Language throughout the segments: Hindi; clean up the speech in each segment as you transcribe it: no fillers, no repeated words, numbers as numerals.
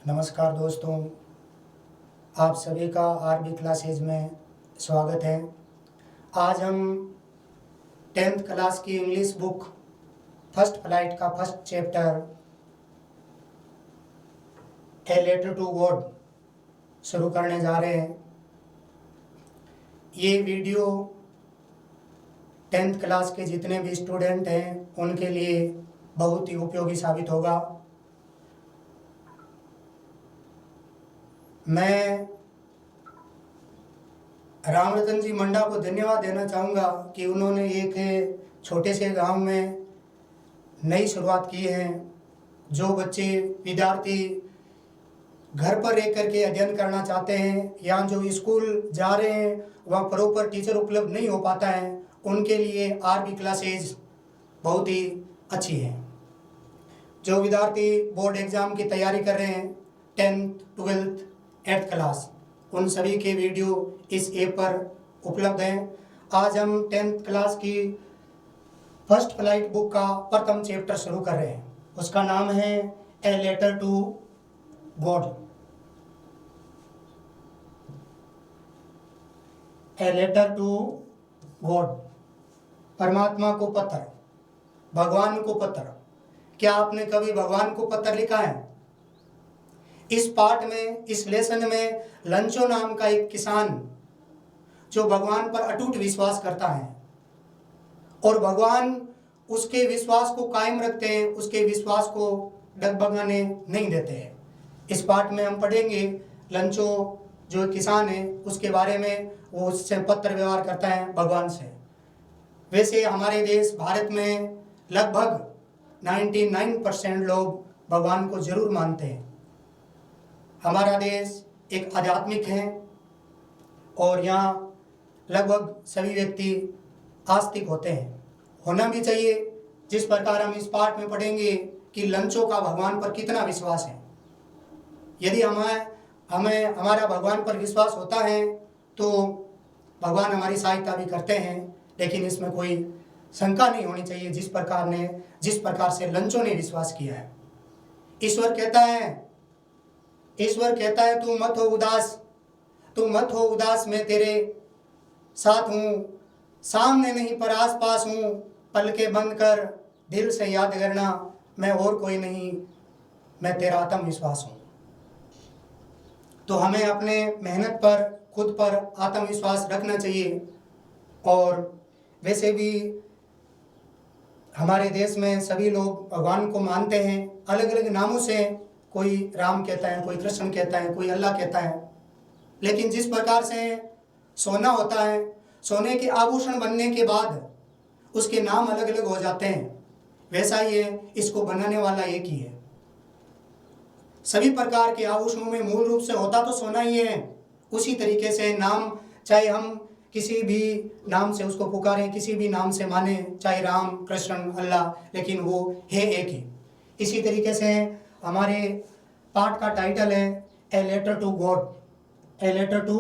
नमस्कार दोस्तों, आप सभी का आरबी क्लासेज में स्वागत है। आज हम 10th क्लास की इंग्लिश बुक फर्स्ट फ्लाइट का first chapter a letter to God शुरू करने जा रहे हैं। ये वीडियो 10th क्लास के जितने भी स्टूडेंट हैं उनके लिए बहुत ही उपयोगी साबित होगा। मैं रामरतन जी मंडा को धन्यवाद देना चाहूँगा कि उन्होंने एक छोटे से गांव में नई शुरुआत की है। जो बच्चे विद्यार्थी घर पर रह कर के अध्ययन करना चाहते हैं या जो स्कूल जा रहे हैं वहाँ प्रॉपर टीचर उपलब्ध नहीं हो पाता है, उनके लिए आरबी क्लासेज बहुत ही अच्छी है। जो विद्यार्थी बोर्ड एग्ज़ाम की तैयारी कर रहे हैं 10th, 12th, 8th क्लास, उन सभी के वीडियो इस ऐप पर उपलब्ध हैं। आज हम 10th क्लास की फर्स्ट फ्लाइट बुक का प्रथम चैप्टर शुरू कर रहे हैं। उसका नाम है a letter to God. A letter to God, परमात्मा को पत्र, भगवान को पत्र। क्या आपने कभी भगवान को पत्र लिखा है? इस पाठ में, इस लेसन में लंचो नाम का एक किसान जो भगवान पर अटूट विश्वास करता है और भगवान उसके विश्वास को कायम रखते हैं, उसके विश्वास को डगमगाने नहीं देते हैं। इस पाठ में हम पढ़ेंगे लंचो जो किसान है उसके बारे में। वो उससे पत्र व्यवहार करता है भगवान से। वैसे हमारे देश भारत में लगभग 99% लोग भगवान को जरूर मानते हैं। हमारा देश एक आध्यात्मिक है और यहाँ लगभग सभी व्यक्ति आस्तिक होते हैं, होना भी चाहिए। जिस प्रकार हम इस पाठ में पढ़ेंगे कि लंचो का भगवान पर कितना विश्वास है। यदि हमें हमारा भगवान पर विश्वास होता है तो भगवान हमारी सहायता भी करते हैं, लेकिन इसमें कोई शंका नहीं होनी चाहिए जिस प्रकार से लंचो ने विश्वास किया है। ईश्वर कहता है तू मत हो उदास, मैं तेरे साथ हूँ, सामने नहीं पर आस पास हूँ, पलके बंद कर दिल से याद करना, मैं और कोई नहीं, मैं तेरा आत्मविश्वास हूँ। तो हमें अपने मेहनत पर, खुद पर आत्मविश्वास रखना चाहिए। और वैसे भी हमारे देश में सभी लोग भगवान को मानते हैं अलग अलग नामों से। कोई राम कहता है, कोई कृष्ण कहता है, कोई अल्लाह कहता है। लेकिन जिस प्रकार से सोना होता है, सोने के आभूषण बनने के बाद उसके नाम अलग अलग हो जाते हैं, वैसा ही है, इसको बनाने वाला एक ही है। सभी प्रकार के आभूषणों में मूल रूप से होता तो सोना ही है। उसी तरीके से नाम, चाहे हम किसी भी नाम से उसको पुकारें, किसी भी नाम से माने, चाहे राम, कृष्ण, अल्लाह, लेकिन वो है एक ही। इसी तरीके से हमारे पाठ का टाइटल है a letter to God. A letter to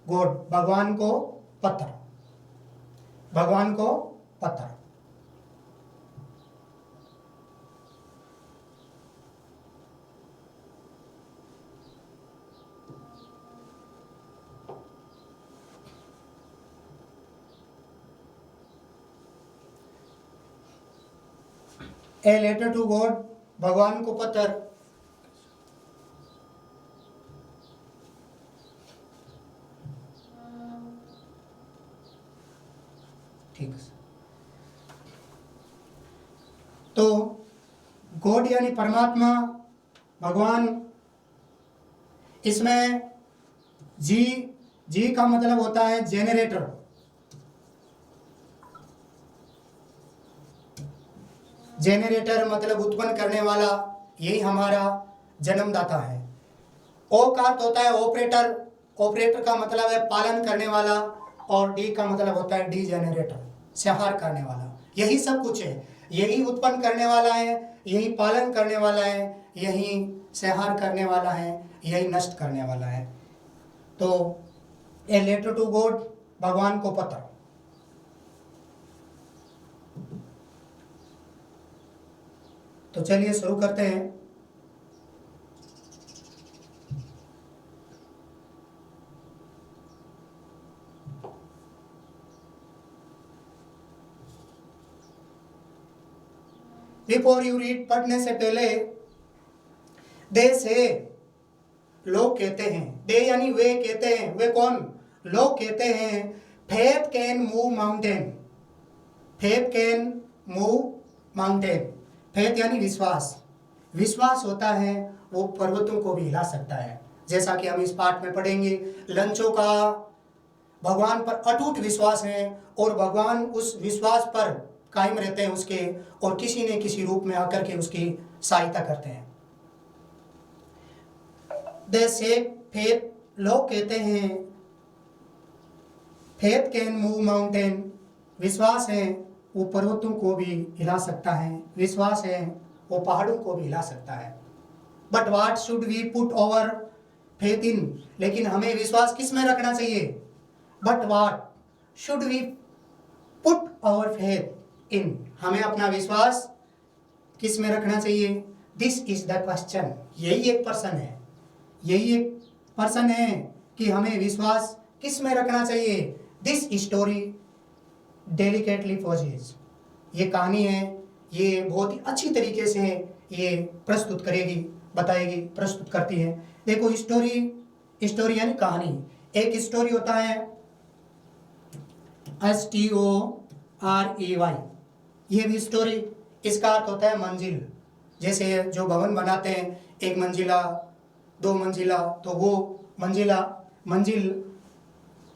God, भगवान को पत्र, भगवान को पत्र। ए लेटर टू गॉड, भगवान को पत्र। ठीक है। तो गॉड यानी परमात्मा, भगवान, इसमें जी का मतलब होता है जेनरेटर। जेनरेटर मतलब उत्पन्न करने वाला, यही हमारा जन्मदाता है। ओ का अर्थ होता है ऑपरेटर, ऑपरेटर का मतलब है पालन करने वाला। और डी का मतलब होता है डी जेनरेटर, संहार करने वाला। यही सब कुछ है, यही उत्पन्न करने वाला है, यही पालन करने वाला है, यही संहार करने वाला है, यही नष्ट करने वाला है। तो ए लेटर टू गॉड, भगवान को पत्र। तो चलिए शुरू करते हैं। बिफोर यू रीड, पढ़ने से पहले, दे से, लोग कहते हैं, दे यानी वे कहते हैं, वे कौन? लोग कहते हैं, faith can move mountain, faith can move mountain. Faith यानी विश्वास, विश्वास होता है वो पर्वतों को भी हिला सकता है। जैसा कि हम इस पाठ में पढ़ेंगे, लंचों का भगवान पर अटूट विश्वास है और भगवान उस विश्वास पर कायम रहते हैं उसके, और किसी न किसी रूप में आकर के उसकी सहायता करते हैं। दे से फेथ, लोग कहते हैं फेथ कैन मूव माउंटेन, विश्वास है वो पर्वतों को भी हिला सकता है, विश्वास है वो पहाड़ों को भी हिला सकता है। But what should we put over faith in, लेकिन हमें विश्वास किस में रखना चाहिए? But what should we put our faith in, हमें अपना विश्वास किस में रखना चाहिए? दिस इज द क्वेश्चन, यही एक प्रश्न है, यही एक प्रश्न है कि हमें विश्वास किस में रखना चाहिए। दिस स्टोरी डेलिकेटली पोजेज, ये कहानी है, ये बहुत ही अच्छी तरीके से ये प्रस्तुत करेगी, बताएगी, प्रस्तुत करती है। देखो स्टोरी, स्टोरी यानी कहानी, एक स्टोरी होता है STOREY, ये भी स्टोरी, इसका अर्थ होता है मंजिल। जैसे जो भवन बनाते हैं, एक मंजिला, दो मंजिला, तो वो मंजिला, मंजिल,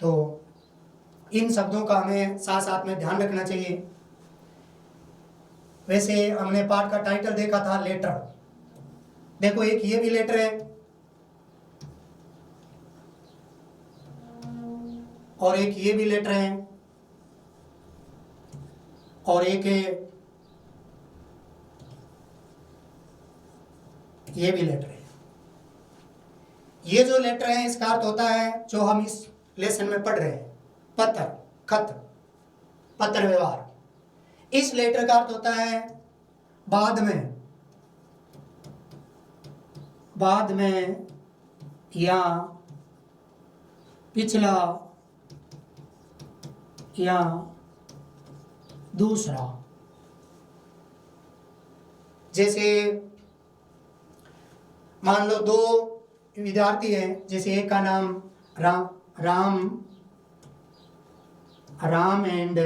तो इन शब्दों का हमें साथ साथ में ध्यान रखना चाहिए। वैसे हमने पाठ का टाइटल देखा था लेटर, देखो एक ये भी लेटर है और एक ये भी लेटर है और एक ये भी लेटर है। ये जो लेटर है इसका अर्थ होता है जो हम इस लेसन में पढ़ रहे हैं, पत्र, खत, पत्र व्यवहार। इस लेटर का अर्थ होता है बाद में, बाद में या पिछला या दूसरा। जैसे मान लो दो विद्यार्थी हैं, जैसे एक का नाम Ram and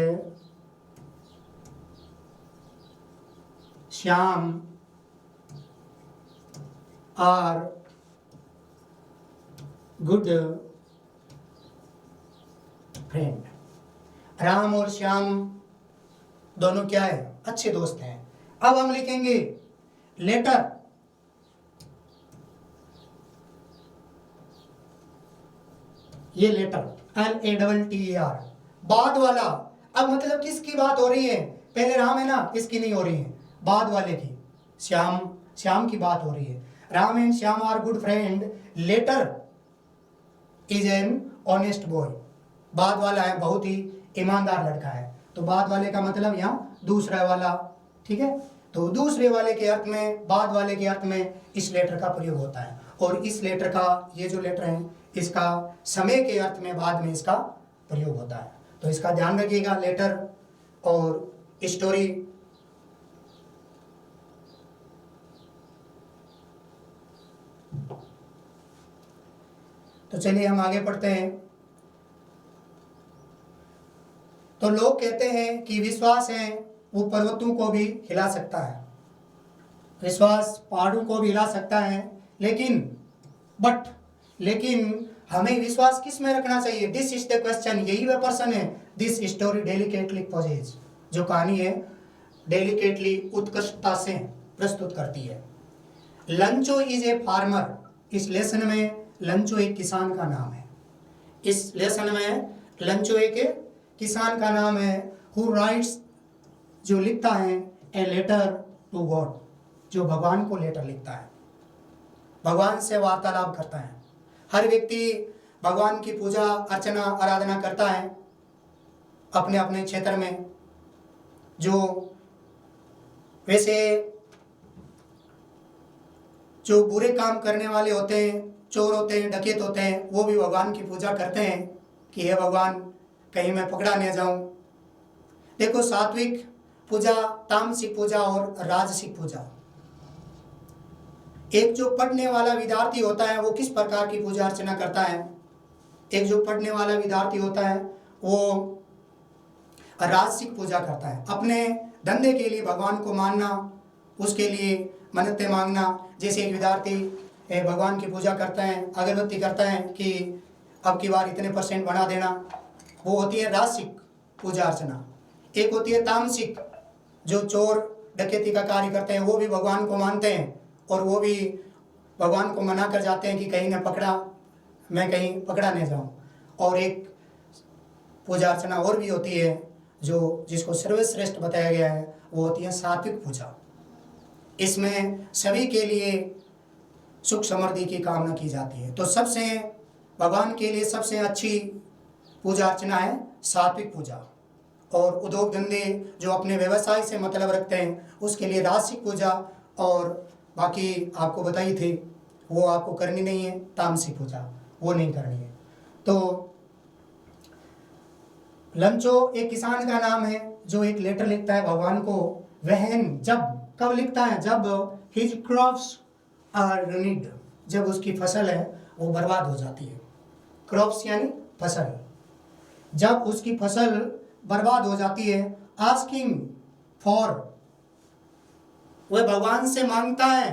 Shyam are good friend. Ram और श्याम दोनों क्या है? अच्छे दोस्त हैं। अब हम लिखेंगे लेटर, ये लेटर LATTER, बाद वाला। अब मतलब किसकी बात हो रही है? पहले राम है ना, इसकी नहीं हो रही है, बाद वाले की, श्याम की बात हो रही है। Ram and Shyam are good friend, latter is an honest boy, बाद वाला है बहुत ही ईमानदार लड़का है। तो बाद वाले का मतलब यहाँ दूसरा वाला, ठीक है। तो दूसरे वाले के अर्थ में, बाद वाले के अर्थ में इस लेटर का प्रयोग होता है। और इस लेटर का, ये जो लेटर है इसका समय के अर्थ में बाद में इसका प्रयोग होता है। तो इसका ध्यान रखिएगा, लेटर और स्टोरी। तो चलिए हम आगे पढ़ते हैं। तो लोग कहते हैं कि विश्वास है वो पर्वतों को भी हिला सकता है, विश्वास पहाड़ों को भी हिला सकता है, लेकिन हमें विश्वास किस में रखना चाहिए? दिस इज द क्वेश्चन, यही वह प्रश्न है। दिस स्टोरी डेलिकेटली पोजेज, जो कहानी है डेलिकेटली, उत्कृष्टता से प्रस्तुत करती है। लंचो इज ए फार्मर, इस लेसन में लंचो एक किसान का नाम है। इस लेसन में लंचो एक किसान का नाम है। हु राइट्स, जो लिखता है, ए लेटर टू गॉड, जो भगवान को लेटर लिखता है, भगवान से वार्तालाप करता है। हर व्यक्ति भगवान की पूजा अर्चना आराधना करता है अपने अपने क्षेत्र में। जो वैसे जो बुरे काम करने वाले होते हैं, चोर होते हैं, डकैत होते हैं, वो भी भगवान की पूजा करते हैं कि हे भगवान कहीं मैं पकड़ा न जाऊं। देखो सात्विक पूजा, तामसिक पूजा और राजसिक पूजा। एक जो पढ़ने वाला विद्यार्थी होता है वो किस प्रकार की पूजा अर्चना करता है? एक जो पढ़ने वाला विद्यार्थी होता है वो राजसिक पूजा करता है। अपने धंधे के लिए भगवान को मानना, उसके लिए मन्नतें मांगना। जैसे एक विद्यार्थी भगवान की पूजा करता है, अगरबत्ती करता है कि अब की बार इतने % बढ़ा देना, वो होती है राजसिक पूजा अर्चना। एक होती है तामसिक, जो चोर डकैती का कार्य करते हैं, वो भी भगवान को मानते हैं और वो भी भगवान को मना कर जाते हैं कि कहीं न पकड़ा, मैं कहीं पकड़ा नहीं जाऊं। और एक पूजा अर्चना और भी होती है जो जिसको सर्वश्रेष्ठ बताया गया है, वो होती है सात्विक पूजा। इसमें सभी के लिए सुख समृद्धि की कामना की जाती है। तो सबसे भगवान के लिए सबसे अच्छी पूजा अर्चना है सात्विक पूजा। और उद्योग धंधे जो अपने व्यवसाय से मतलब रखते हैं उसके लिए राजसिक पूजा, और बाकी आपको बताई थी वो आपको करनी नहीं है, तामसिक पूजा वो नहीं करनी है। तो लंचो एक किसान का नाम है जो एक लेटर लिखता है भगवान को। वहन जब कब लिखता है? जब हिज क्रॉप्स आर रनिड, जब उसकी फसल है वो बर्बाद हो जाती है। क्रॉप्स यानी फसल। जब उसकी फसल बर्बाद हो जाती है, आस्किंग फॉर, वह भगवान से मांगता है,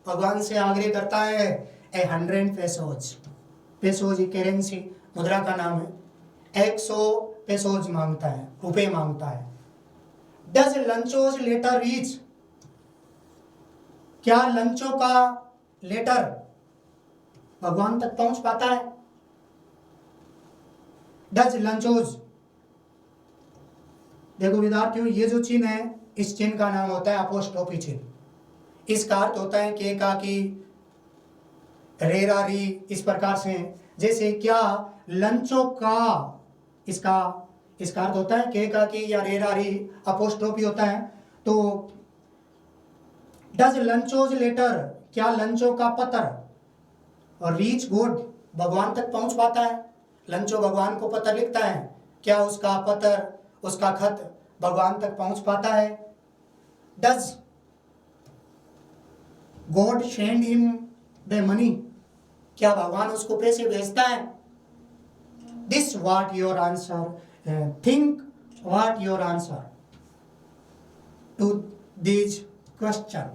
भगवान से आग्रह करता है 100 पेसोज। पेसोज करेंसी मुद्रा का नाम है। 100 पेसोज मांगता है, रुपए मांगता है। डज लंचोज लेटर रीच, क्या लंचो का लेटर भगवान तक पहुंच पाता है? डज लंचोज, देखो विद्यार्थियों, ये जो चिन्ह है इस चिन्ह का नाम होता है अपोस्ट्रोफी चिन्ह। इसका अर्थ होता है के का की, रेरा री, इस प्रकार से। जैसे क्या लंचो का, इसका अर्थ होता है के का की या रेरा री, अपोस्ट्रोफी होता है। तो डज लंचोज लेटर, क्या लंचो का पत्र, और रीच गॉड, भगवान तक पहुंच पाता है। लंचो भगवान को पत्र लिखता है, क्या उसका पत्र, उसका खत भगवान तक पहुंच पाता है? Does God send him the money, क्या भगवान उसको पैसे भेजता है? This what your answer, think what your answer to this question.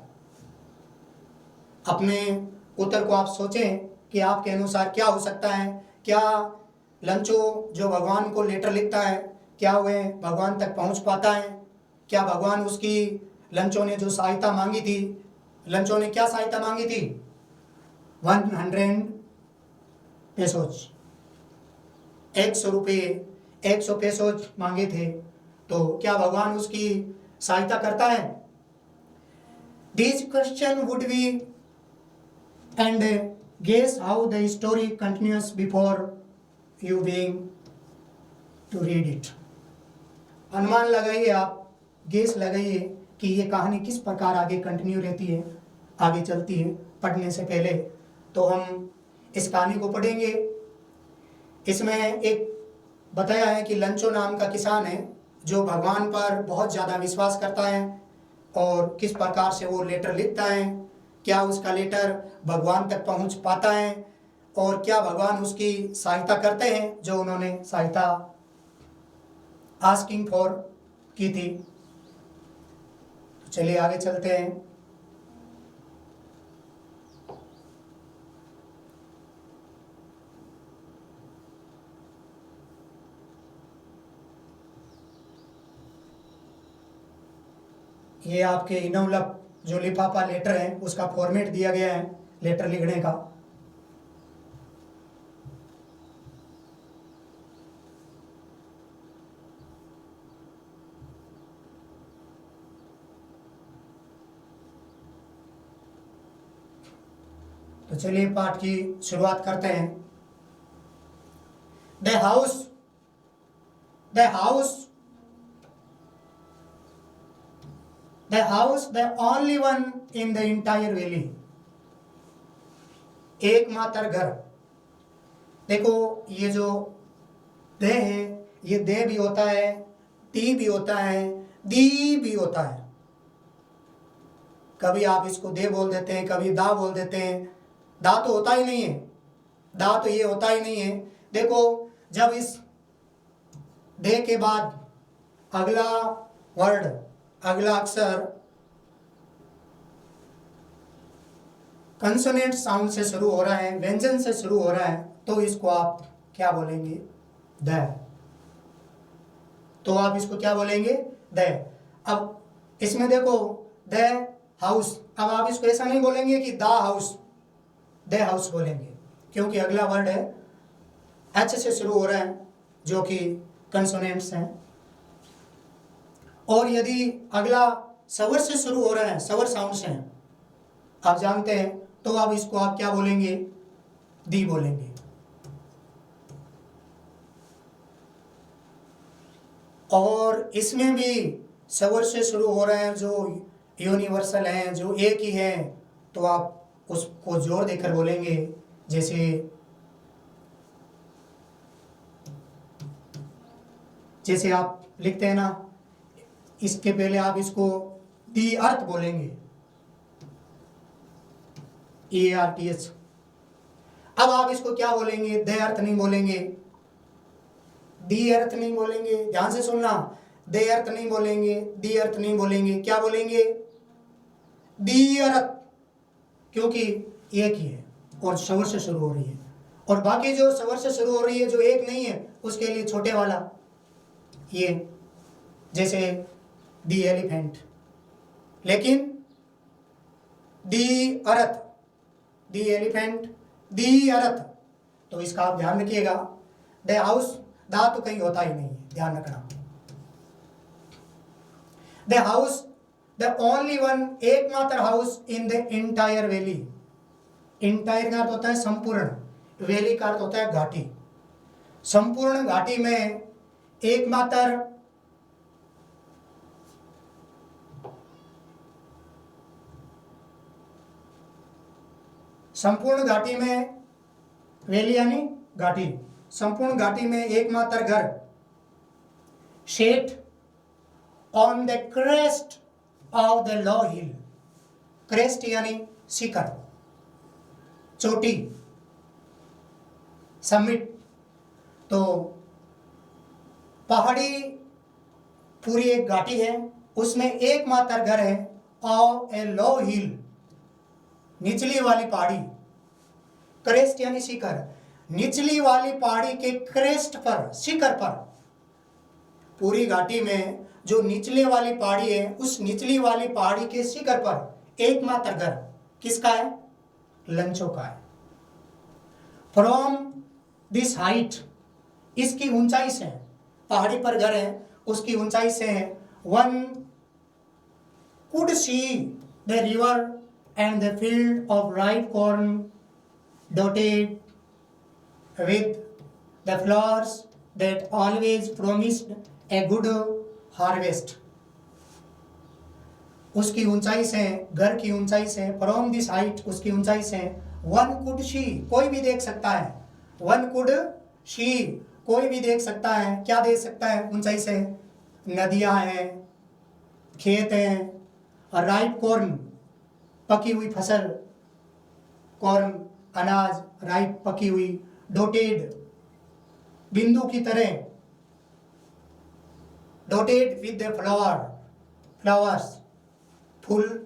अपने उत्तर को आप सोचें कि आपके अनुसार क्या हो सकता है। क्या लंचो जो भगवान को लेटर लिखता है, क्या वह भगवान तक पहुंच पाता है? क्या भगवान उसकी, लंचो ने जो सहायता मांगी थी, लंचो ने क्या सहायता मांगी थी? 100 पेसोज, 100 रुपये, 100 पेसोज मांगे थे। तो क्या भगवान उसकी सहायता करता है? This question would be and guess how the story continues before you being to read it। अनुमान लगाइए आप, गेस लगाइए कि ये कहानी किस प्रकार आगे कंटिन्यू रहती है, आगे चलती है पढ़ने से पहले। तो हम इस कहानी को पढ़ेंगे। इसमें एक बताया है कि लंचो नाम का किसान है जो भगवान पर बहुत ज़्यादा विश्वास करता है, और किस प्रकार से वो लेटर लिखता है, क्या उसका लेटर भगवान तक पहुंच पाता है, और क्या भगवान उसकी सहायता करते हैं जो उन्होंने सहायता आस्किंग फॉर की थी। तो चलिए आगे चलते हैं। ये आपके इनवलप जो लिफाफा लेटर है उसका फॉर्मेट दिया गया है लेटर लिखने का। तो चलिए पाठ की शुरुआत करते हैं। The house the only one in the entire valley, एकमात्र घर। देखो ये जो दे है, ये दे भी होता है, टी भी होता है, दी भी होता है। कभी आप इसको दे बोल देते हैं, कभी दा बोल देते हैं। दा तो होता ही नहीं है, दा तो ये होता ही नहीं है। देखो जब इस दे के बाद अगला वर्ड, अगला अक्षर कंसोनेंट साउंड से शुरू हो रहा है, व्यंजन से शुरू हो रहा है, तो इसको आप क्या बोलेंगे? द। तो आप इसको क्या बोलेंगे? द। अब इसमें देखो द हाउस, अब आप इसको ऐसा नहीं बोलेंगे कि द हाउस, द हाउस बोलेंगे, क्योंकि अगला वर्ड है एच से शुरू हो रहा है जो कि कंसोनेंट्स हैं। और यदि अगला स्वर से शुरू हो रहा है, स्वर साउंड्स हैं, आप जानते हैं, तो अब इसको आप क्या बोलेंगे? दी बोलेंगे। और इसमें भी स्वर से शुरू हो रहे हैं जो यूनिवर्सल हैं, जो एक ही हैं, तो आप उसको जोर देकर बोलेंगे। जैसे आप लिखते हैं ना, इसके पहले आप इसको दी अर्थ बोलेंगे, EARTH। अब आप इसको क्या बोलेंगे? दे अर्थ नहीं बोलेंगे, दी अर्थ नहीं बोलेंगे, ध्यान से सुनना, दे अर्थ नहीं बोलेंगे, दी अर्थ नहीं बोलेंगे, क्या बोलेंगे? दी अर्थ, क्योंकि एक ही है और स्वर से शुरू हो रही है। और बाकी जो स्वर से शुरू हो रही है जो एक नहीं है, उसके लिए छोटे वाला ये, जैसे दी एलिफेंट। लेकिन दी अर्थ, दी एलिफेंट, दी अर्थ, तो इसका आप ध्यान रखिएगा। द हाउस, दा तो कहीं होता ही नहीं है, ध्यान रखना। The house, the only one, एकमात्र house in the entire valley. Entire का अर्थ होता है संपूर्ण, वैली का अर्थ होता है घाटी। संपूर्ण घाटी में एकमात्र संपूर्ण घाटी में, वैली यानी घाटी, संपूर्ण घाटी में एकमात्र घर, set on the crest of the low hill. Crest यानी शिखर, चोटी, समिट। तो पहाड़ी पूरी एक घाटी है, उसमें एकमात्र घर है ऑफ ए लो हिल, निचली वाली पहाड़ी। क्रेस्ट यानी शिखर, निचली वाली पहाड़ी के क्रेस्ट पर, शिखर पर, पूरी घाटी में जो निचले वाली पहाड़ी है, उस निचली वाली पहाड़ी के शिखर पर एकमात्र घर किसका है? लंचों का है। फ्रॉम दिस हाइट, इसकी ऊंचाई से, पहाड़ी पर घर है, उसकी ऊंचाई से है, one could see the river and the field of ripe corn dotted with the flowers that always promised a good harvest। उसकी ऊंचाई से, घर की ऊंचाई से, फ्रॉम दिस हाइट, उसकी ऊंचाई से, वन कुड सी, कोई भी देख सकता है, वन कुड सी, कोई भी देख सकता है, क्या देख सकता है ऊंचाई से? नदियां हैं, खेत हैं, और राइप कॉर्न, पकी हुई फसल, कॉर्न अनाज, राइप पकी हुई, डोटेड बिंदु की तरह, डोटेड विद द फ्लावर्स, फूल,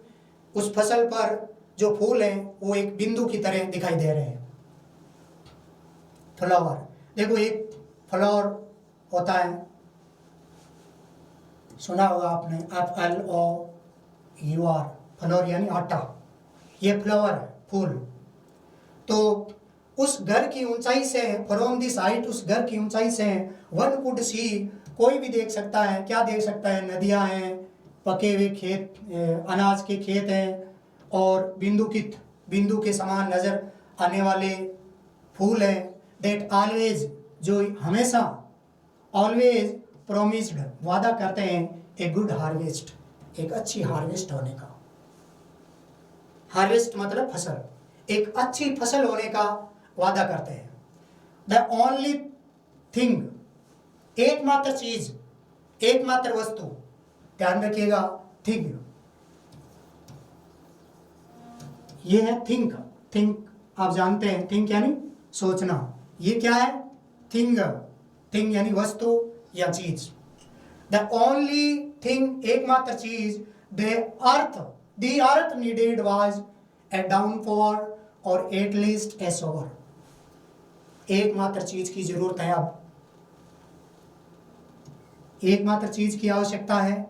उस फसल पर जो फूल हैं वो एक बिंदु की तरह दिखाई दे रहे हैं। फ्लावर, देखो एक फ्लावर होता है, सुना होगा आपने, FLOWER, फ्लावर यानी आटा, ये फ्लावर है, फूल। तो उस घर की ऊंचाई से, फ्रॉम दिस हाइट, उस घर की ऊंचाई से, वन कुड सी, कोई भी देख सकता है, क्या देख सकता है? नदियां हैं, पके हुए खेत, अनाज के खेत हैं, और बिंदु के समान नजर आने वाले फूल हैं। दैट ऑलवेज, जो हमेशा, ऑलवेज प्रोमिस्ड, वादा करते हैं, ए गुड हार्वेस्ट, एक अच्छी हार्वेस्ट होने का। हार्वेस्ट मतलब फसल, एक अच्छी फसल होने का वादा करते हैं। द ओनली थिंग, एकमात्र चीज, एकमात्र वस्तु, ध्यान रखिएगा, थिंक, ये है थिंक। थिंक आप जानते हैं, थिंक यानी सोचना। ये क्या है? थिंग। थिंग यानी वस्तु या चीज। द ओनली थिंग, एकमात्र चीज, the earth needed was a downfall और एट लीस्ट ए सोवर। एकमात्र चीज की जरूरत है, अब एकमात्र चीज की आवश्यकता है,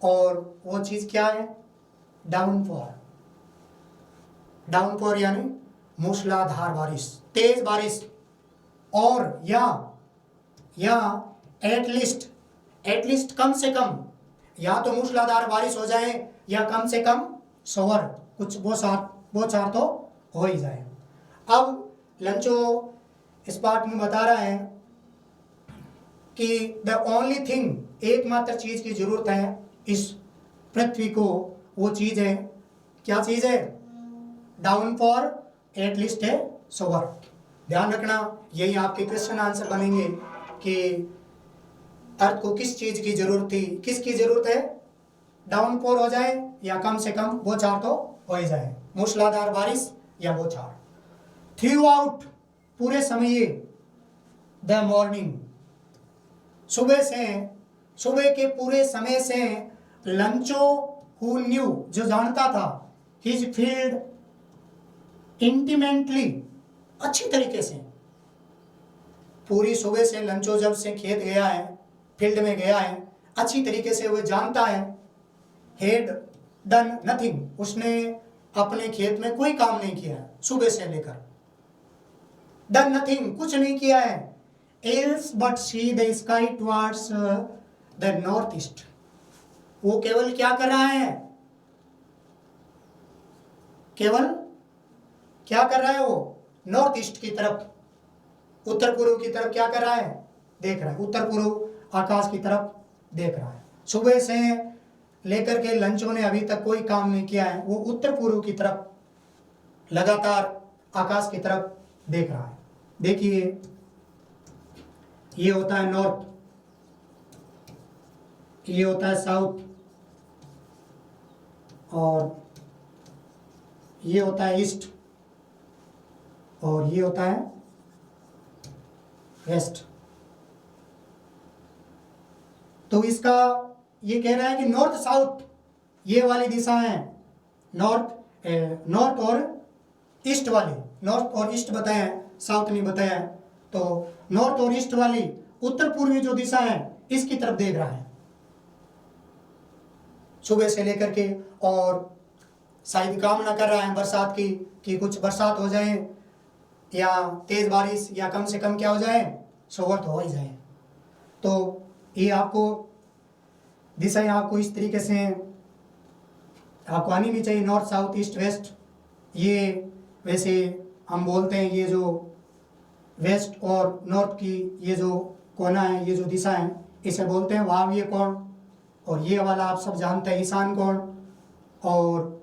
और वो चीज क्या है? डाउनफॉल। डाउनफॉल यानी मूसलाधार बारिश, तेज बारिश, और या एटलीस्ट कम से कम, या तो मूसलाधार बारिश हो जाए या कम से कम सोवर, कुछ बौछार तो हो ही जाए। अब लंचो इस पाठ में बता रहा है कि द ओनली थिंग, एकमात्र चीज की जरूरत है इस पृथ्वी को, वो चीज है, क्या चीज है? डाउनफॉल एटलीस्ट है सोवर। ध्यान रखना, यही आपके क्वेश्चन आंसर बनेंगे कि अर्थ को किस चीज की जरूरत थी, किसकी जरूरत है? डाउनफॉल हो जाए या कम से कम बौछार तो हो ही जाए, मूसलाधार बारिश या बौछार। थ्रू आउट, पूरे समय, द मॉर्निंग, सुबह के पूरे समय से, लंचो हु न्यू, जो जानता था, हिज फील्ड इंटीमेटली, अच्छी तरीके से, पूरी सुबह से लंचो जब से खेत गया है, फील्ड में गया है, अच्छी तरीके से वह जानता है। हेड डन नथिंग, उसने अपने खेत में कोई काम नहीं किया है सुबह से लेकर। डन नथिंग, कुछ नहीं किया है। Else but see the sky towards the north east, वो केवल क्या कर रहा है? केवल क्या कर रहा है? वो नॉर्थ ईस्ट की तरफ, उत्तर पूर्व की तरफ क्या कर रहा है? देख रहा है, उत्तर पूर्व आकाश की तरफ देख रहा है। सुबह से लेकर के लंचों ने अभी तक कोई काम नहीं किया है, वो उत्तर पूर्व की तरफ लगातार आकाश की तरफ देख रहा है। देखिए, ये होता है नॉर्थ, ये होता है साउथ, और ये होता है ईस्ट, और ये होता है वेस्ट। तो इसका ये कह रहा है कि नॉर्थ साउथ, ये वाली दिशा है, नॉर्थ और ईस्ट वाली, नॉर्थ और ईस्ट बताया है, साउथ नहीं बताया है। तो नॉर्थ और ईस्ट वाली उत्तर पूर्वी जो दिशा है, इसकी तरफ देख रहा है सुबह से लेकर के, और शायद कामना कर रहा है बरसात की, कि कुछ बरसात हो जाए या तेज बारिश, या कम से कम क्या हो जाए? सोवर तो हो ही जाए। तो ये आपको दिशाएं आपको इस तरीके से आपको आनी भी चाहिए, नॉर्थ साउथ ईस्ट वेस्ट। ये वैसे हम बोलते हैं, ये जो वेस्ट और नॉर्थ की ये जो कोना है, ये जो दिशा है, इसे बोलते हैं वायव्य कोण। और ये वाला आप सब जानते हैं ईशान कोण, और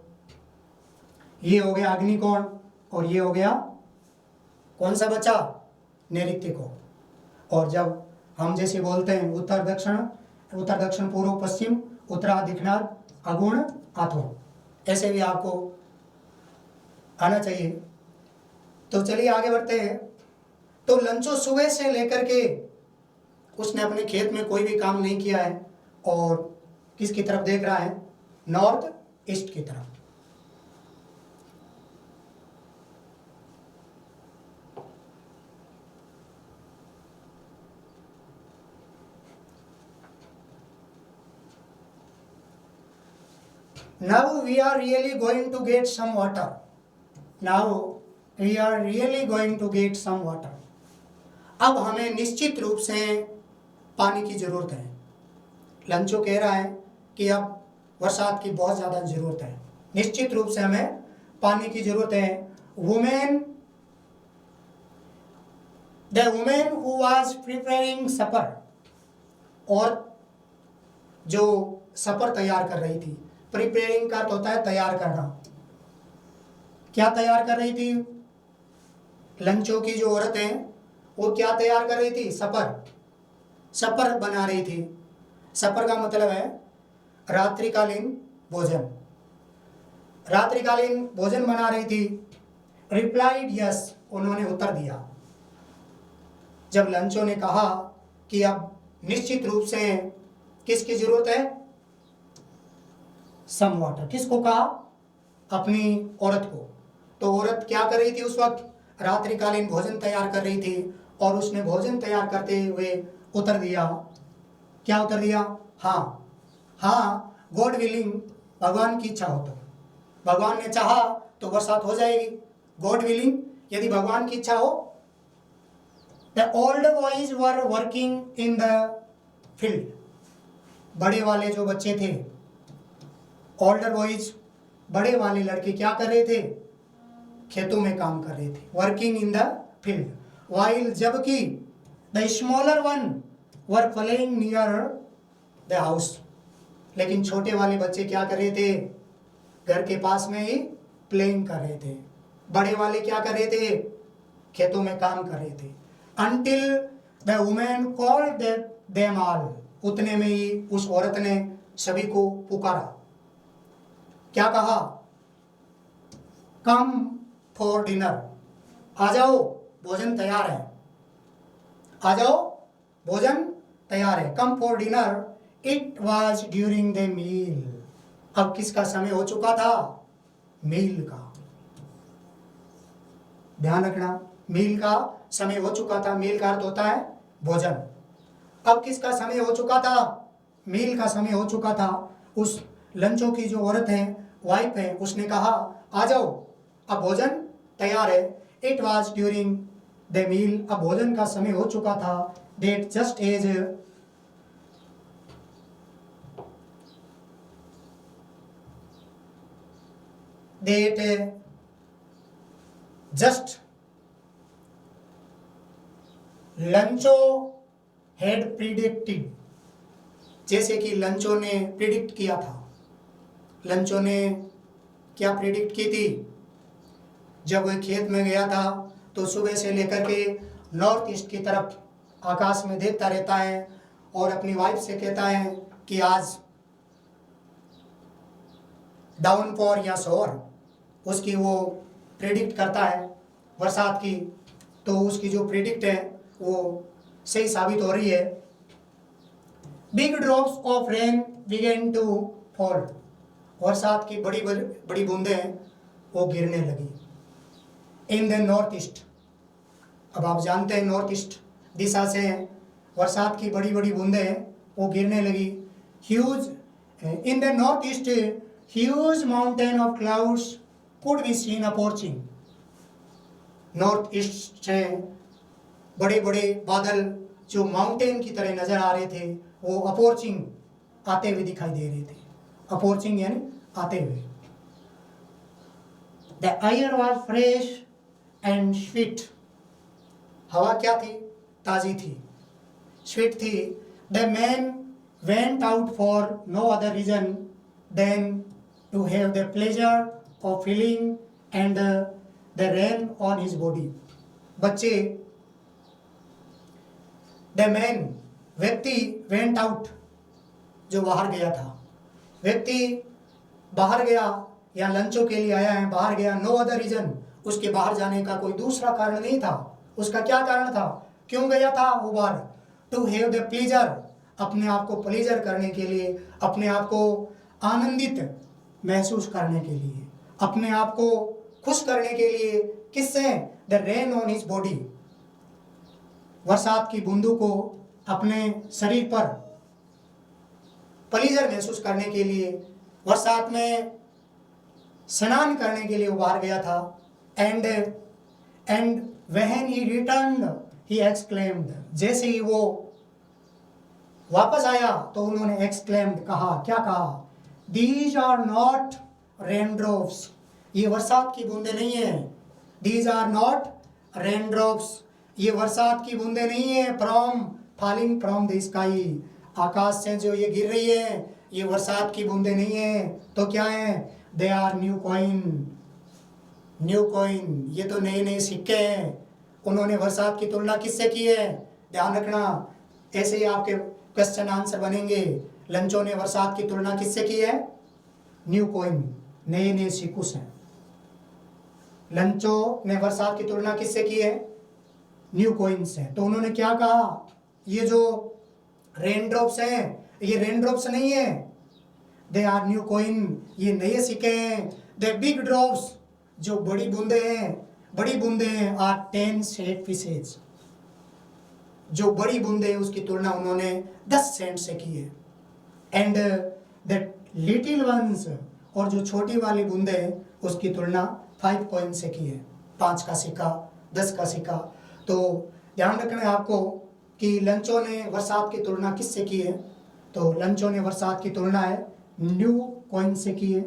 ये हो गया अग्नि कोण, और ये हो गया कौन सा बचा? नैऋत्य कोण। और जब हम जैसे बोलते हैं उत्तर दक्षिण पूर्व पश्चिम, उत्तरा दक्षिणार्ध, अगुण आथोन, ऐसे भी आपको आना चाहिए। तो चलिए आगे बढ़ते हैं। तो लंचो सुबह से लेकर के उसने अपने खेत में कोई भी काम नहीं किया है, और किसकी तरफ देख रहा है? नॉर्थ ईस्ट की तरफ। Now we are really going to get some water. Now we are really going to get some water. अब हमें निश्चित रूप से पानी की जरूरत है। लंचो कह रहा है कि अब बरसात की बहुत ज़्यादा ज़रूरत है, निश्चित रूप से हमें पानी की ज़रूरत है। The women who was preparing supper, और जो सपर तैयार कर रही थी, प्रिपेयरिंग का अर्थ होता है तैयार करना। क्या तैयार कर रही थी? लंचो की जो औरत है वो क्या तैयार कर रही थी? सपर बना रही थी। सपर का मतलब है रात्रिकालीन भोजन, रात्रिकालीन भोजन बना रही थी। रिप्लाइड यस, उन्होंने उत्तर दिया। जब लंचो ने कहा कि अब निश्चित रूप से किसकी जरूरत है, सम वाटर, किसको कहा, अपनी औरत को। तो औरत क्या कर रही थी उस वक्त, रात्रिकालीन भोजन तैयार कर रही थी, और उसने भोजन तैयार करते हुए उत्तर दिया, क्या उत्तर दिया, हाँ हाँ, गॉड विलिंग, भगवान की इच्छा हो तो, भगवान ने चाहा तो बरसात हो जाएगी। गॉड विलिंग, यदि भगवान की इच्छा हो। The older boys were working in the field. बड़े वाले जो बच्चे थे, older boys, बड़े वाले लड़के क्या कर रहे थे, खेतों में काम कर रहे थे, working in the field. While जबकि the smaller one were playing near the house. लेकिन छोटे वाले बच्चे क्या कर रहे थे, घर के पास में ही प्लेइंग कर रहे थे। बड़े वाले क्या कर रहे थे, खेतों में काम कर रहे थे। Until the woman called them all. उतने में ही उस औरत ने सभी को पुकारा, क्या कहा, Come for dinner. आ जाओ, भोजन तैयार है, आ जाओ, भोजन तैयार है। Come for dinner. It was during the meal. अब किसका समय हो चुका था, मील का, ध्यान रखना, मील का समय हो चुका था। मील का अर्थ होता है भोजन। अब किसका समय हो चुका था, मील का समय हो चुका था। उस लंचों की जो औरत है, वाइफ है, उसने कहा आ जाओ, अब भोजन तैयार है। It was during the meal, अब भोजन का समय हो चुका था। That just as that just Lencho had predicted, जैसे कि लंचो ने प्रिडिक्ट किया था। लंचो ने क्या प्रिडिक्ट की थी, जब वह खेत में गया था तो सुबह से लेकर के नॉर्थ ईस्ट की तरफ आकाश में देखता रहता है और अपनी वाइफ से कहता है कि आज डाउनफॉर या शोर, उसकी वो प्रेडिक्ट करता है बरसात की। तो उसकी जो प्रेडिक्ट है वो सही साबित हो रही है। Big drops of rain began to fall, बरसात की बड़ी बड़ी बूंदें वो गिरने लगी। इन द नॉर्थ ईस्ट, अब आप जानते हैं नॉर्थ ईस्ट दिशा से बरसात की बड़ी बड़ी बूंदें वो गिरने लगी। Huge in the north east huge mountain of clouds could be seen approaching, north east से बड़े बड़े बादल जो माउंटेन की तरह नजर आ रहे थे वो अप्रोचिंग, आते हुए दिखाई दे रहे थे। अप्रोचिंग यानी आते हुए। The air was fresh and sweet, हवा क्या थी, ताजी थी, स्वीट थी। The man went out for no other reason than to have the pleasure of feeling and the rain on his body. बच्चे, द मैन, व्यक्ति, वेंट आउट, जो बाहर गया था, व्यक्ति बाहर गया या लंचों के लिए आया है, बाहर गया। नो अदर रीजन, उसके बाहर जाने का कोई दूसरा कारण नहीं था। उसका क्या कारण था, क्यों गया था वो बाहर, टू हैव द प्लेजर, अपने आप को प्लेजर करने के लिए, अपने आप को आनंदित महसूस करने के लिए, अपने आप को खुश करने के लिए। किससे, the rain on his body, बरसात की बूंदों को अपने शरीर पर प्लेजर महसूस करने के लिए, बरसात में स्नान करने के लिए वो बाहर गया था। And when he returned he exclaimed, जैसे ही वो वापस आया तो उन्होंने एक्सक्लेम्ड, कहा, क्या कहा, दीज आर नॉट रेनड्रॉप्स, ये बरसात की बूंदे नहीं है। दीज आर नॉट रेनड्रॉप्स, ये बरसात की बूंदे नहीं है। From falling from the sky, आकाश से जो ये गिर रही है ये बरसात की बूंदे नहीं है। तो क्या है, they are new coin, new coin, ये तो नए नए सिक्के हैं। उन्होंने बरसात की तुलना किससे की है, ध्यान रखना, ऐसे ही आपके क्वेश्चन आंसर बनेंगे। लंचों ने बरसात की तुलना किससे की है? न्यू कॉइन, नए नए सिक्कों से। लंचों ने बरसात की तुलना किससे की है? न्यू कॉइन से। तो उन्होंने क्या कहा, ये जो रेन ड्रॉप्स हैं, ये रेन ड्रॉप्स नहीं है, दे आर न्यू कॉइन, ये नए सिक्के हैं। दे बिग ड्रॉप्स, जो बड़ी बूंदे हैं, बड़ी बूंदे हैं, आर 10 सेंट पीसेज, जो बड़ी बूंदे उसकी तुलना उन्होंने 10 सेंट से की है। एंड द लिटिल वंस, और जो छोटी वाली बूंदे उसकी तुलना 5 कॉइन से की है, 5 का सिक्का, 10 का सिक्का। तो ध्यान रखना है आपको कि लंचों ने बरसात की तुलना किससे की है? तो लंचों ने बरसात की तुलना है न्यू कॉइन से की है।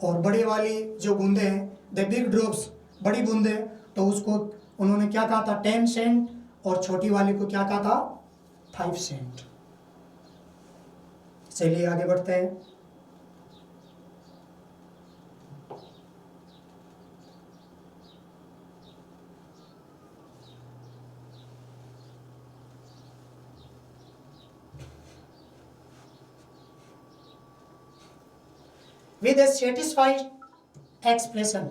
और बड़े वाली जो बूंदे हैं, द बिग ड्रॉप्स, बड़ी बूंदे, तो उसको उन्होंने क्या कहा था? 10 सेंट। और छोटी वाली को क्या कहा था? 5 सेंट। चलिए आगे बढ़ते हैं। With a satisfied expression,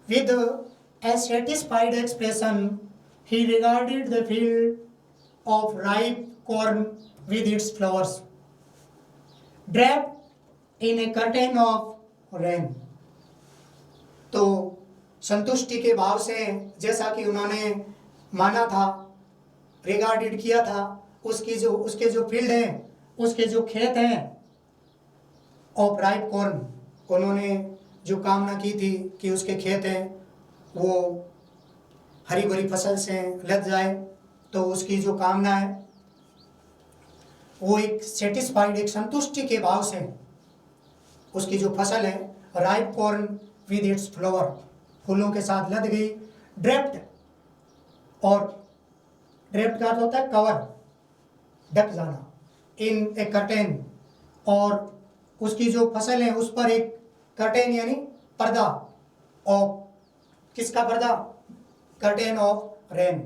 with a satisfied expression, he regarded the field of ripe corn with its flowers, draped in a curtain of rain. तो संतुष्टि के भाव से, जैसा कि उन्होंने माना था, रिगार्डेड किया था, उसके जो फील्ड हैं, उसके जो खेत हैं, ऑफ राइप कॉर्न, उन्होंने जो कामना की थी कि उसके खेत हैं वो हरी भरी फसल से लद जाए, तो उसकी जो कामना है वो एक सेटिस्फाइड, एक संतुष्टि के भाव से उसकी जो फसल है, ripe corn with its flower, फूलों के साथ लद गई, ड्रेप्ड, और ड्रेप्ड का अर्थ होता है कवर, ढक जाना, इन ए कर्टेन, और उसकी जो फसल है उस पर एक कर्टेन यानी पर्दा, ऑफ, किसका पर्दा? कर्टेन ऑफ रेन,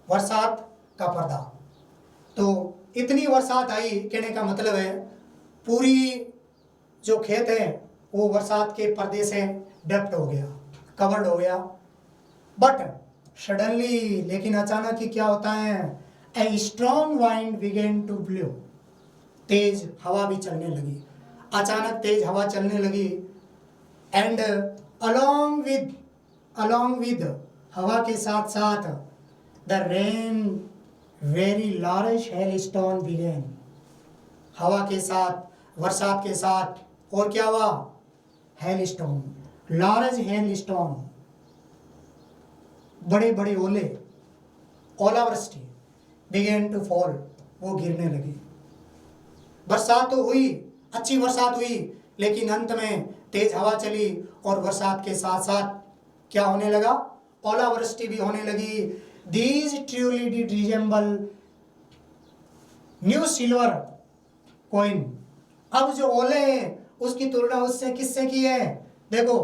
बरसात का पर्दा। तो इतनी बरसात आई, कहने का मतलब है पूरी जो खेत है वो बरसात के पर्दे से डप्ट हो गया, कवर्ड हो गया। बट सडनली, लेकिन अचानक ही क्या होता है? A strong wind began to blow, तेज हवा भी चलने लगी, अचानक तेज हवा चलने लगी। एंड along with हवा के साथ साथ the rain very large hailstone began, हवा के साथ, बरसात के साथ और क्या हुआ? हेलस्टोन, लार्ज हेलस्टोन, बड़े बड़े ओले, ओलावृष्टि, बिगेन टू फॉल, वो गिरने लगी। बरसात तो हुई, अच्छी बरसात हुई, लेकिन अंत में तेज हवा चली और बरसात के साथ साथ क्या होने लगा? ओलावृष्टि भी होने लगी। These truly did resemble new silver coin. अब जो ओले हैं उसकी तुलना उससे किससे की है? देखो,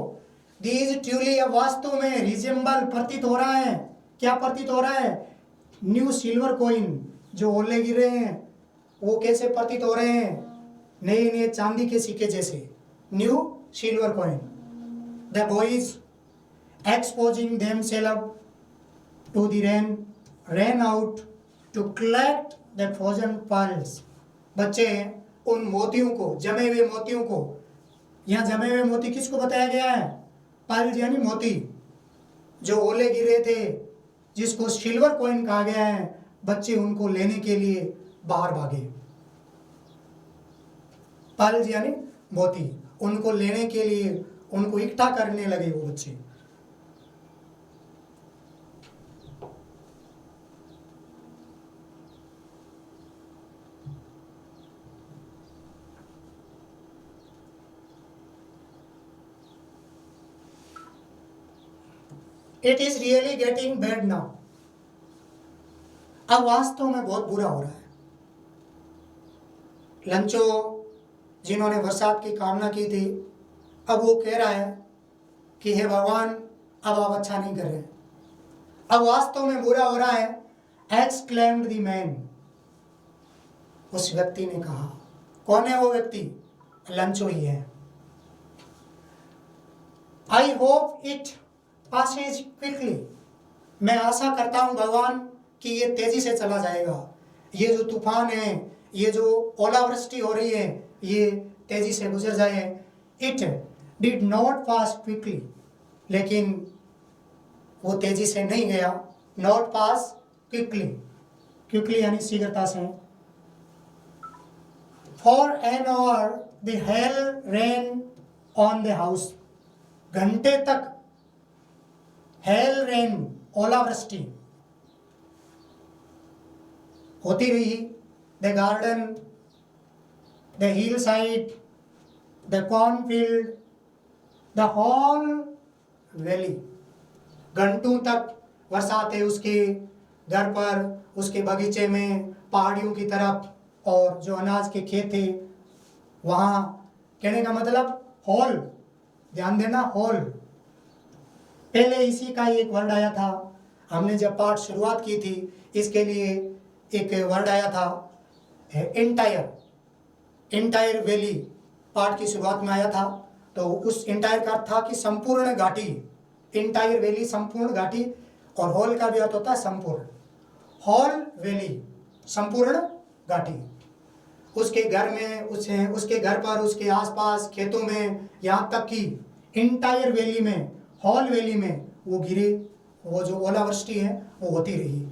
these truly, अब वास्तव में रिजेंबल, प्रतीत हो रहा है, क्या प्रतीत हो रहा है? न्यू सिल्वर कॉइन, जो ओले गिरे हैं वो कैसे प्रतीत हो रहे हैं? नए नए चांदी के सिक्के जैसे, new silver coin. The boys exposing themselves to the rain ran out to collect the frozen pearls. बच्चे उन मोतियों को, जमे हुए मोतियों को, यहाँ जमे हुए मोती किसको बताया गया है? पर्ल्स यानी मोती, जो ओले गिरे थे, जिसको सिल्वर कॉइन कहा गया है। बच्चे उनको लेने के लिए बाहर भागे। पर्ल्स यानी मोती, उनको लेने के लिए, उनको इकट्ठा करने लगे वो बच्चे। It is really getting bad now, अब वास्तव में बहुत बुरा हो रहा है। लंचो जिन्होंने बरसात की कामना की थी, अब वो कह रहा है कि हे भगवान, अब आप अच्छा नहीं कर रहे, अब वास्तव में बुरा हो रहा है। एक्सक्लेम्ड द मैन, उस व्यक्ति ने कहा। कौन है वो व्यक्ति? लंचो ही है। I hope it Passage quickly, मैं आशा करता हूं भगवान कि ये तेजी से चला जाएगा। ये जो तूफान है, ये जो ओलावृष्टि हो रही है, ये तेजी से गुजर जाए। It did not pass quickly, लेकिन वो तेजी से नहीं गया। नॉट पास क्विकली, क्विकली यानी शीघ्रता से। For an hour the hail rain on the house, घंटे तक हेल रेन, ओलावृष्टि होती रही। The garden, the hill side, the cornfield, the whole valley, घंटों तक वर्षा थे उसके घर पर, उसके बगीचे में, पहाड़ियों की तरफ, और जो अनाज के खेत थे वहाँ। कहने का मतलब होल, ध्यान देना, होल। पहले इसी का एक वर्ड आया था, हमने जब पाठ शुरुआत की थी इसके लिए एक वर्ड आया था एंटायर, एंटायर वैली पाठ की शुरुआत में आया था। तो उस एंटायर का अर्थ था कि संपूर्ण घाटी, एंटायर वैली संपूर्ण घाटी, और होल का भी अर्थ होता है संपूर्ण। होल वैली, संपूर्ण घाटी। उसके घर में, उसके घर पर, उसके आसपास खेतों में, यहाँ तक कि एंटायर वैली में, होल वैली में वो गिरे, वो जो ओलावृष्टि है वो होती रही।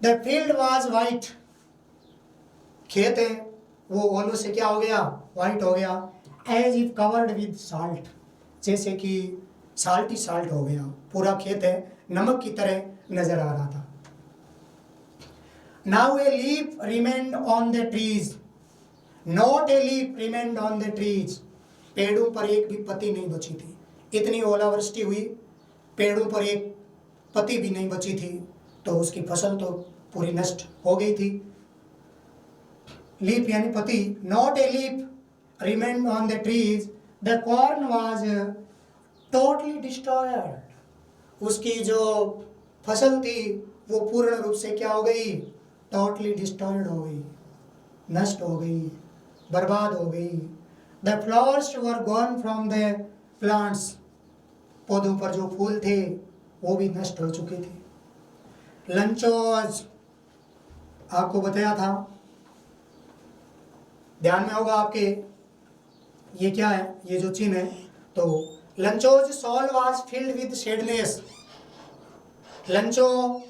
द फील्ड वाज वाइट, खेत है वो ओलों से क्या हो गया? वाइट हो गया। As if covered with salt, जैसे कि साल्ट ही साल्ट हो गया, पूरा खेत है नमक की तरह नजर आ रहा था। Now a leaf remained on the trees, not a leaf remained on the trees, पेड़ों पर एक भी पत्ती नहीं बची थी। इतनी ओलावृष्टि हुई, पेड़ों पर एक पत्ती भी नहीं बची थी, तो उसकी फसल तो पूरी नष्ट हो गई थी। लीफ यानी पत्ती। Not a leaf remained on the trees, the corn was totally destroyed, उसकी जो फसल थी वो पूर्ण रूप से क्या हो गई? टोटली डिस्ट्रॉयड हो गई, नष्ट हो गई, बर्बाद हो गई। The flowers were gone from the plants, पौधों पर जो फूल थे वो भी नष्ट हो चुके थे। लंचोज, आपको बताया था, ध्यान में होगा आपके, ये क्या है? ये जो चिन्ह है, तो Lencho's soul was filled with sadness. Lencho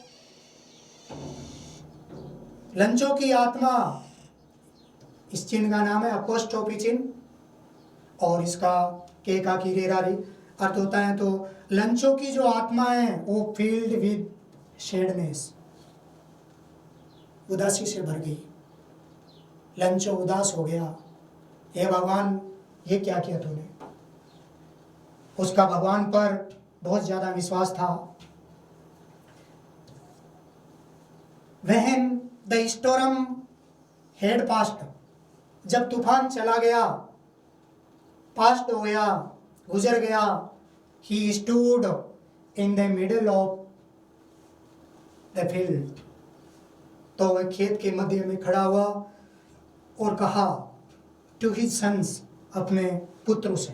की आत्मा, इस चिन्ह का नाम है अपोस्ट्रोफी चिन्ह, और इसका के का की रेरारी अर्थ होता है। तो लंचो की जो आत्मा है वो फील्ड विद सैडनेस, उदासी से भर गई। लंचो उदास हो गया। हे भगवान, ये क्या किया तूने? उसका भगवान पर बहुत ज्यादा विश्वास था। When the storm had passed, जब तूफान चला गया, पास्ट हो गया, गुजर गया, he stood in the middle of the field, तो वह खेत के मध्य में खड़ा हुआ और कहा to his sons, अपने पुत्रों से।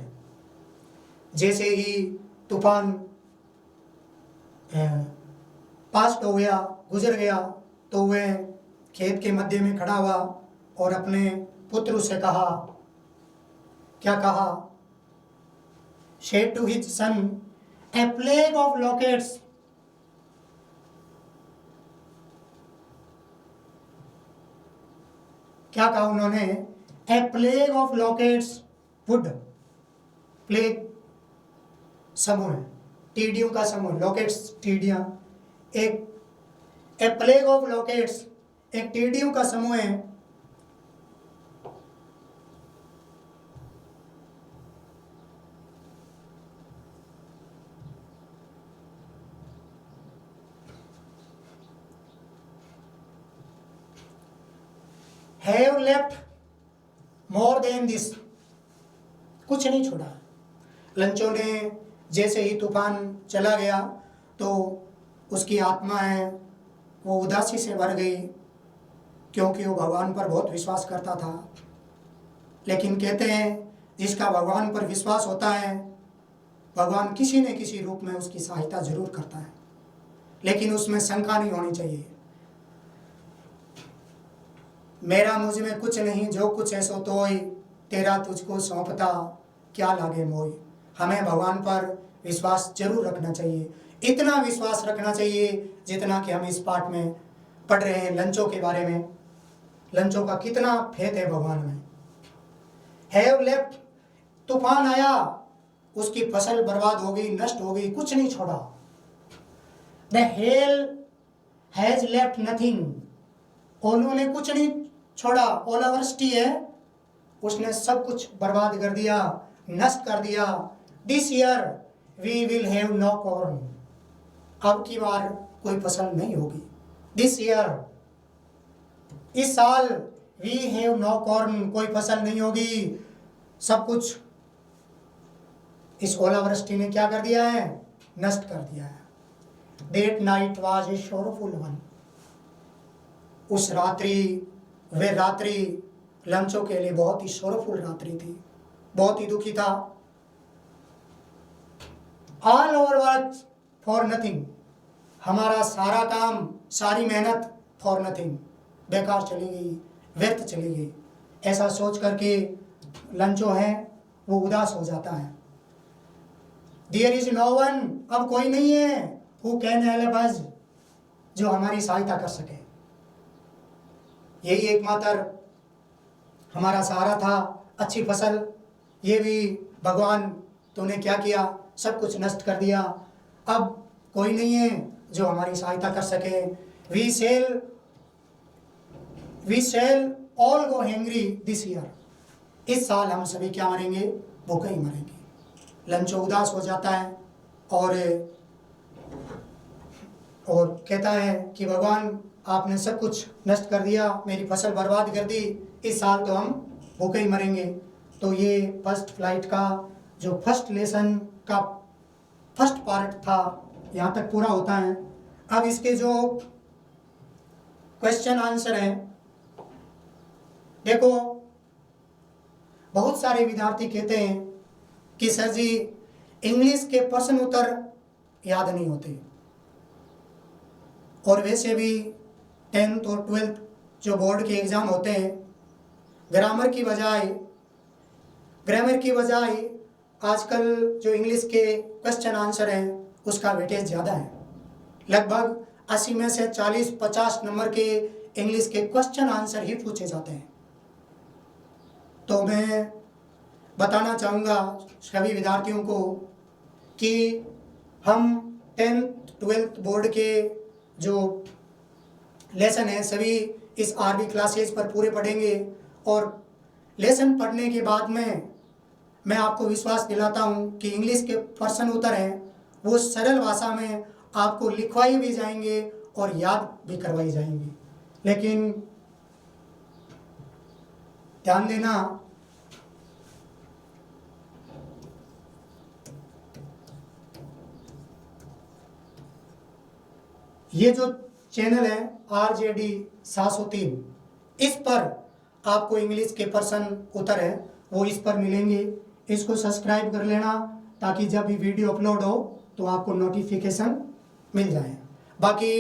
जैसे ही तूफान पास्ट हो गया, गुजर गया, तो वह खेत के मध्य में खड़ा हुआ और अपने पुत्र से कहा, क्या कहा? said to his son, a plague of locusts, क्या कहा उन्होंने? a plague of locusts would, plague समूह, टीडियों का समूह, लोकेट्स टीडियां, एक ए प्लेग ऑफ लोकेट्स, एक टीडियों का समूह है। have left more than this, कुछ नहीं छोड़ा। लंचों ने जैसे ही तूफान चला गया तो उसकी आत्मा है वो उदासी से भर गई, क्योंकि वो भगवान पर बहुत विश्वास करता था। लेकिन कहते हैं जिसका भगवान पर विश्वास होता है, भगवान किसी न किसी रूप में उसकी सहायता जरूर करता है, लेकिन उसमें शंका नहीं होनी चाहिए। मेरा मुझ में कुछ नहीं, जो कुछ है सो तोय, तेरा तुझको सौंपता क्या लागे मोय। हमें भगवान पर विश्वास जरूर रखना चाहिए, इतना विश्वास रखना चाहिए जितना कि हम इस पाठ में पढ़ रहे हैं लंचों के बारे में। लंचों का कितना फेथ है भगवान में। हैव लेफ्ट, तूफान आया, उसकी फसल बर्बाद हो गई, नष्ट हो गई, कुछ नहीं छोड़ा। The hail has left nothing, ओलू ने कुछ नहीं छोड़ा। ओलावृष्टि है, उसने सब कुछ बर्बाद कर दिया, नष्ट कर दिया। This year we will have no corn, अब की बार कोई फसल नहीं होगी। दिस ईयर, इस साल, वी हैव नो कॉर्न, कोई फसल नहीं होगी। सब कुछ इस ओलावृष्टि ने क्या कर दिया है? नष्ट कर दिया है। That night was a sorrowful one, उस रात्रि, वे रात्रि लंचों के लिए बहुत ही सोरफुल रात्रि थी, बहुत ही दुखी था। All over work for nothing, हमारा सारा काम, सारी मेहनत फॉर नथिंग, बेकार चली गई, व्यर्थ चली गई। ऐसा सोच करके लंचो है वो उदास हो जाता है। देयर इज नो वन, अब कोई नहीं है, हु कैन हेल्प अस, जो हमारी सहायता कर सके। यही एकमात्र हमारा सहारा था, अच्छी फसल। ये भी भगवान तूने क्या किया, सब कुछ नष्ट कर दिया। अब कोई नहीं है जो हमारी सहायता कर सके। We shall all go hungry this year, इस साल हम सभी क्या मरेंगे? भूखे ही मरेंगे। लंचो उदास हो जाता है और कहता है कि भगवान आपने सब कुछ नष्ट कर दिया, मेरी फसल बर्बाद कर दी, इस साल तो हम भूखे ही मरेंगे। तो ये फर्स्ट फ्लाइट का जो फर्स्ट लेसन का फर्स्ट पार्ट था, यहाँ तक पूरा होता है। अब इसके जो क्वेश्चन आंसर है, देखो बहुत सारे विद्यार्थी कहते हैं कि सर जी इंग्लिश के प्रश्न उत्तर याद नहीं होते, और वैसे भी 10th और 12th जो बोर्ड के एग्ज़ाम होते हैं, ग्रामर की बजाय आजकल जो इंग्लिश के क्वेश्चन आंसर हैं उसका वेटेज ज़्यादा है। लगभग 80 में से 40-50 नंबर के इंग्लिश के क्वेश्चन आंसर ही पूछे जाते हैं। तो मैं बताना चाहूँगा सभी विद्यार्थियों को कि हम 10th 12th बोर्ड के जो लेसन है सभी इस आरबी क्लासेज पर पूरे पढ़ेंगे, और लेसन पढ़ने के बाद में मैं आपको विश्वास दिलाता हूँ कि इंग्लिश के प्रश्न उत्तर हैं वो सरल भाषा में आपको लिखवाई भी जाएंगे और याद भी करवाई जाएंगी। लेकिन ध्यान देना, ये जो चैनल है RJD 703, इस पर आपको इंग्लिश के प्रश्न उत्तर है वो इस पर मिलेंगे। इसको सब्सक्राइब कर लेना ताकि जब भी वीडियो अपलोड हो तो आपको नोटिफिकेशन मिल जाए। बाकी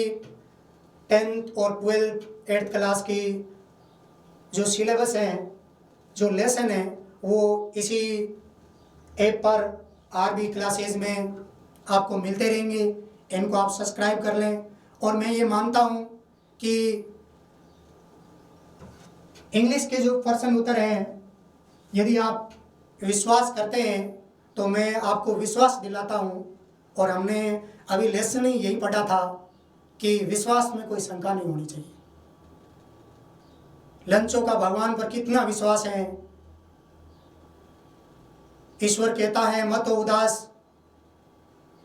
10th और 12th 8th क्लास की जो सिलेबस है, जो लेसन है, वो इसी ऐप पर आरबी क्लासेज में आपको मिलते रहेंगे। इनको आप सब्सक्राइब कर लें। और मैं ये मानता हूँ कि इंग्लिश के जो प्रश्न उत्तर हैं, यदि आप विश्वास करते हैं तो मैं आपको विश्वास दिलाता हूँ, और हमने अभी लेसन ही यही पढ़ा था कि विश्वास में कोई शंका नहीं होनी चाहिए। लंचों का भगवान पर कितना विश्वास है। ईश्वर कहता है मत हो उदास,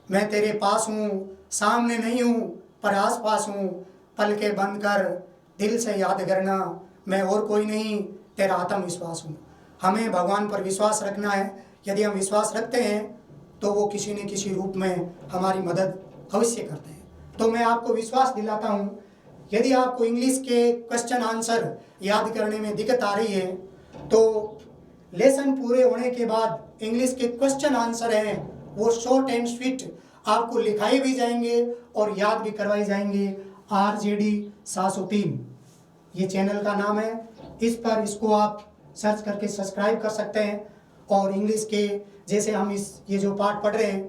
मैं तेरे पास हूँ, सामने नहीं हूँ पर आस पास हूँ, पलके बंद कर दिल से याद करना, मैं और कोई नहीं, तेरा आत्मविश्वास हूँ। हमें भगवान पर विश्वास रखना है यदि हम विश्वास रखते हैं तो वो किसी न किसी रूप में हमारी मदद अवश्य करते हैं। तो मैं आपको विश्वास दिलाता हूँ, यदि आपको इंग्लिश के क्वेश्चन आंसर याद करने में दिक्कत आ रही है तो लेसन पूरे होने के बाद इंग्लिश के क्वेश्चन आंसर हैं वो शॉर्ट एंड स्वीट आपको लिखाए भी जाएंगे और याद भी करवाए जाएंगे। RJD 703 ये चैनल का नाम है, इस पर इसको आप सर्च करके सब्सक्राइब कर सकते हैं। और इंग्लिश के जैसे हम ये जो पार्ट पढ़ रहे हैं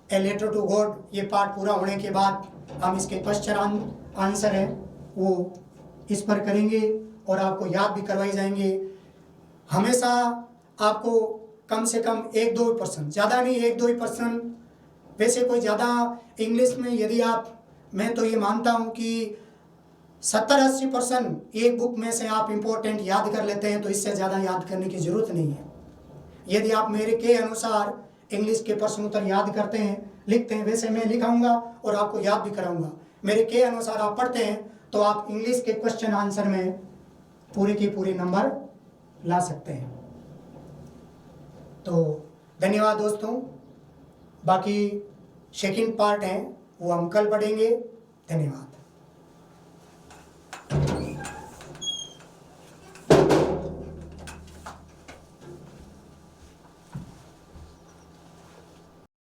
ए लेटर टू गॉड, ये पार्ट पूरा होने के बाद हम इसके क्वेश्चन आंसर हैं वो इस पर करेंगे और आपको याद भी करवाई जाएंगे। हमेशा आपको कम से कम 1-2%, ज़्यादा नहीं 1-2%, वैसे कोई ज़्यादा इंग्लिश में यदि आप, मैं तो ये मानता हूँ कि 70-80% एक बुक में से आप इम्पोर्टेंट याद कर लेते हैं तो इससे ज़्यादा याद करने की ज़रूरत नहीं है। यदि आप मेरे के अनुसार इंग्लिश के प्रश्न उत्तर याद करते हैं, लिखते हैं, वैसे मैं लिखाऊंगा और आपको याद भी कराऊंगा। मेरे के अनुसार आप पढ़ते हैं तो आप इंग्लिश के क्वेश्चन आंसर में पूरे के पूरे नंबर ला सकते हैं। तो धन्यवाद दोस्तों, बाकी सेकंड पार्ट है वो हम कल पढ़ेंगे। धन्यवाद।